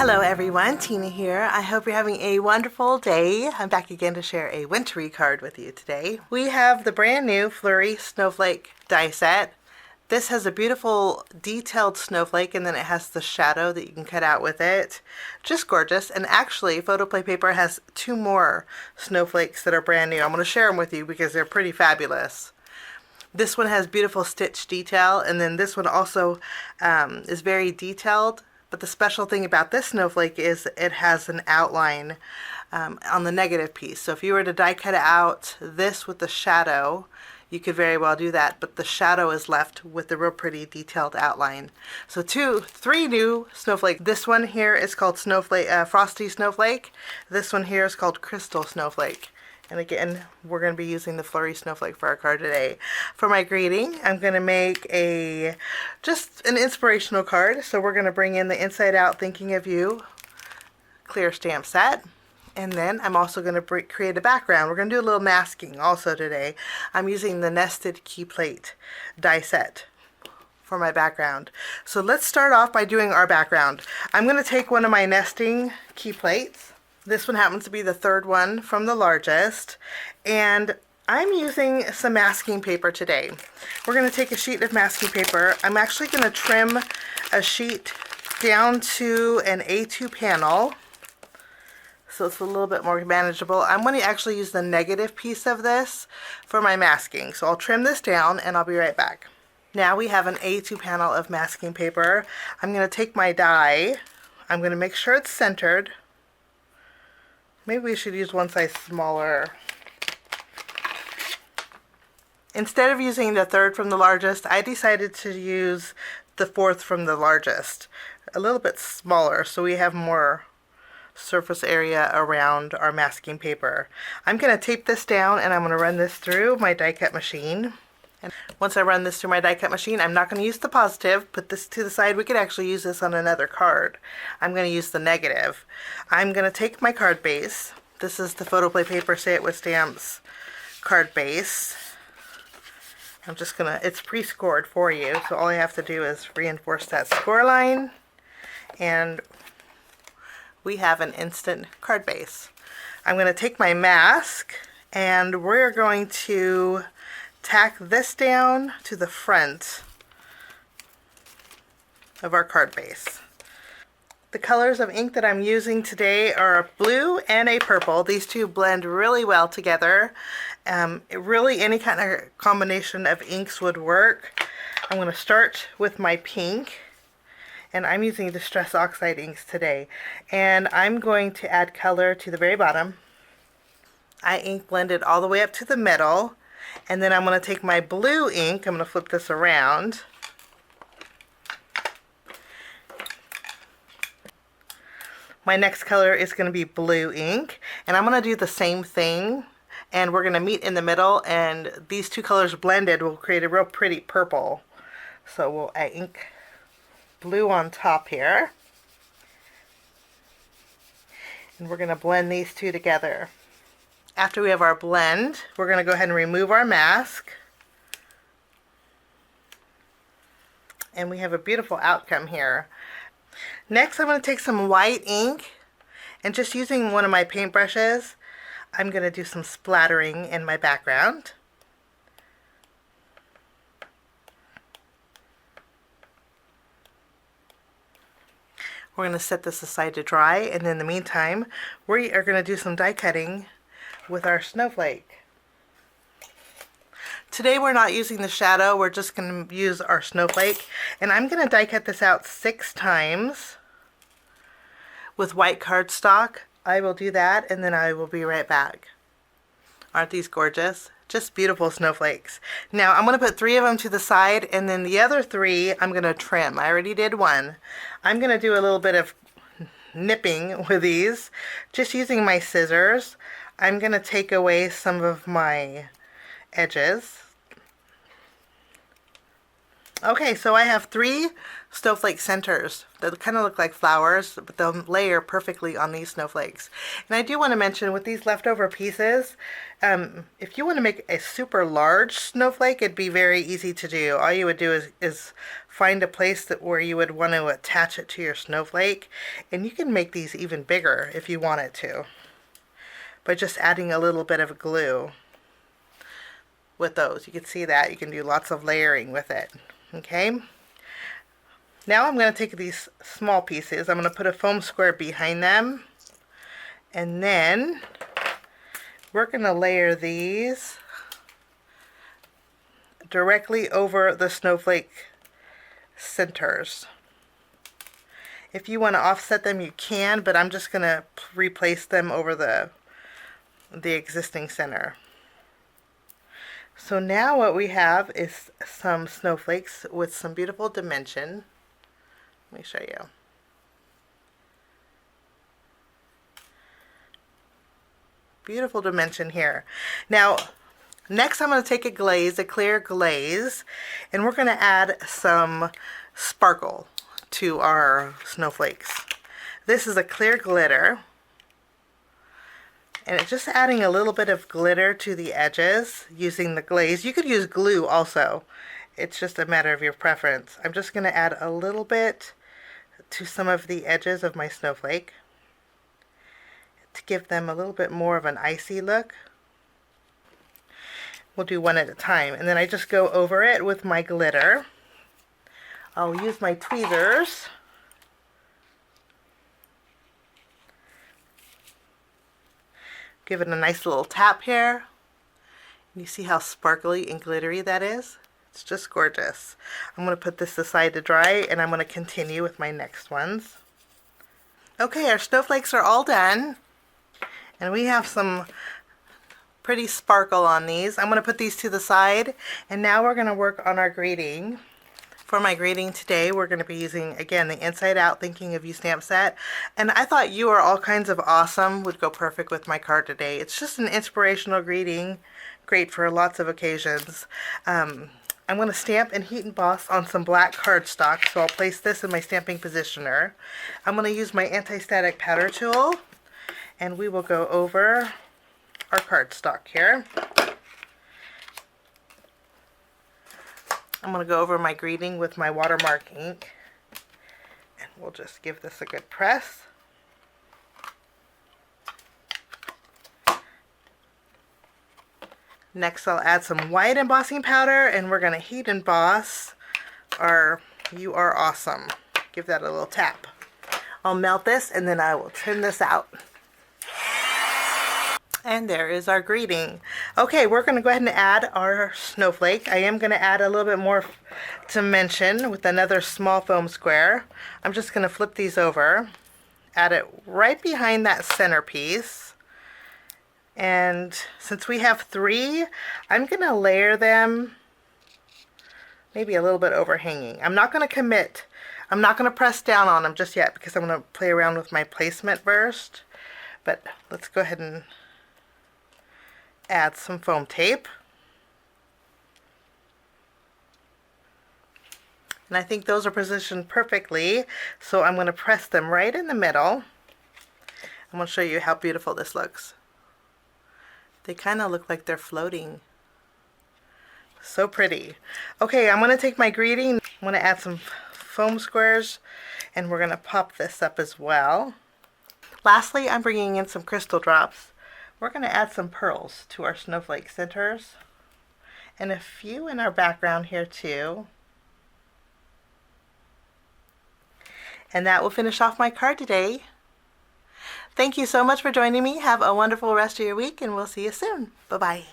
Hello everyone, Tina here. I hope you're having a wonderful day. I'm back again to share a wintry card with you today. We have the brand new Flurry Snowflake Die Set. This has a beautiful detailed snowflake, and then it has the shadow that you can cut out with it. Just gorgeous. And actually, Photoplay Paper has two more snowflakes that are brand new. I'm going to share them with you because they're pretty fabulous. This one has beautiful stitch detail, and then this one also is very detailed. But the special thing about this snowflake is it has an outline on the negative piece. So if you were to die cut out this with the shadow, you could very well do that, but the shadow is left with the real pretty detailed outline. So three new snowflakes. This one here is called Frosty Snowflake. This one here is called Crystal Snowflake. And again, we're going to be using the Flurry Snowflake for our card today. For my greeting, I'm going to make just an inspirational card. So we're going to bring in the Inside Out Thinking of You clear stamp set. And then I'm also going to create a background. We're going to do a little masking also today. I'm using the nested Keyplate die set for my background. So let's start off by doing our background. I'm going to take one of my nesting key plates. This one happens to be the third one from the largest, and I'm using some masking paper today. We're going to take a sheet of masking paper. I'm actually going to trim a sheet down to an A2 panel, so it's a little bit more manageable. I'm going to actually use the negative piece of this for my masking. So I'll trim this down and I'll be right back. Now we have an A2 panel of masking paper. I'm going to take my die. I'm going to make sure it's centered. Maybe we should use one size smaller. Instead of using the third from the largest, I decided to use the fourth from the largest. A little bit smaller so we have more surface area around our masking paper. I'm going to tape this down and I'm going to run this through my die cut machine. And once I run this through my die cut machine, I'm not going to use the positive. Put this to the side. We could actually use this on another card. I'm going to use the negative. I'm going to take my card base. This is the Photoplay Paper Say It With Stamps card base. I'm just going to, it's pre-scored for you, so all I have to do is reinforce that score line, and we have an instant card base. I'm going to take my mask, and we're going to tack this down to the front of our card base. The colors of ink that I'm using today are a blue and a purple. These two blend really well together. Really any kind of combination of inks would work. I'm going to start with my pink, and I'm using Distress Oxide inks today. And I'm going to add color to the very bottom. I ink blended all the way up to the middle. And then I'm going to take my blue ink, I'm going to flip this around. My next color is going to be blue ink, and I'm going to do the same thing, and we're going to meet in the middle, and these two colors blended will create a real pretty purple. So we'll ink blue on top here, and we're going to blend these two together. After we have our blend, we're going to go ahead and remove our mask. And we have a beautiful outcome here. Next, I'm going to take some white ink, and just using one of my paintbrushes, I'm going to do some splattering in my background. We're going to set this aside to dry, and in the meantime, we are going to do some die cutting with our snowflake. Today we're not using the shadow, we're just going to use our snowflake, and I'm going to die cut this out 6 times with white cardstock. I will do that and then I will be right back. Aren't these gorgeous? Just beautiful snowflakes. Now I'm going to put 3 of them to the side, and then the other 3 I'm going to trim. I already did one. I'm going to do a little bit of nipping with these, just using my scissors. I'm going to take away some of my edges. Okay, so I have 3 snowflake centers that kind of look like flowers, but they'll layer perfectly on these snowflakes. And I do want to mention with these leftover pieces, if you want to make a super large snowflake, it'd be very easy to do. All you would do is find a place where you would want to attach it to your snowflake, and you can make these even bigger if you wanted to, by just adding a little bit of glue with those. You can see that you can do lots of layering with it. Okay, now I'm going to take these small pieces, I'm going to put a foam square behind them, and then we're going to layer these directly over the snowflake centers. If you want to offset them, you can, but I'm just going to replace them over the existing center. So now what we have is some snowflakes with some beautiful dimension. Let me show you. Beautiful dimension here. Now, next I'm going to take a glaze, a clear glaze, and we're going to add some sparkle to our snowflakes. This is a clear glitter. And it's just adding a little bit of glitter to the edges using the glaze. You could use glue also. It's just a matter of your preference. I'm just going to add a little bit to some of the edges of my snowflake to give them a little bit more of an icy look. We'll do one at a time. And then I just go over it with my glitter. I'll use my tweezers. Give it a nice little tap here. You see how sparkly and glittery that is? It's just gorgeous. I'm going to put this aside to dry, and I'm going to continue with my next ones. Okay, our snowflakes are all done, and we have some pretty sparkle on these. I'm going to put these to the side, and now we're going to work on our grading. For my grading today, we're going to be using, again, the Inside Out Thinking of You stamp set. And I thought You Are All Kinds of Awesome would go perfect with my card today. It's just an inspirational greeting, great for lots of occasions. I'm going to stamp and heat emboss on some black cardstock, so I'll place this in my stamping positioner. I'm going to use my Antistatic powder tool, and we will go over our cardstock here. I'm going to go over my greeting with my watermark ink, and we'll just give this a good press. Next I'll add some white embossing powder, and we're going to heat emboss our You Are Awesome. Give that a little tap. I'll melt this, and then I will trim this out. And there is our greeting. Okay, we're going to go ahead and add our snowflake. I am going to add a little bit more dimension with another small foam square. I'm just going to flip these over, add it right behind that centerpiece. And since we have 3, I'm going to layer them maybe a little bit overhanging. I'm not going to commit. I'm not going to press down on them just yet because I'm going to play around with my placement first. But let's go ahead and add some foam tape. And I think those are positioned perfectly, so I'm going to press them right in the middle. I'm going to show you how beautiful this looks. They kind of look like they're floating. So pretty. Okay, I'm going to take my greeting. I'm going to add some foam squares, and we're going to pop this up as well. Lastly, I'm bringing in some crystal drops. We're going to add some pearls to our snowflake centers, and a few in our background here too. And that will finish off my card today. Thank you so much for joining me. Have a wonderful rest of your week, and we'll see you soon. Bye-bye.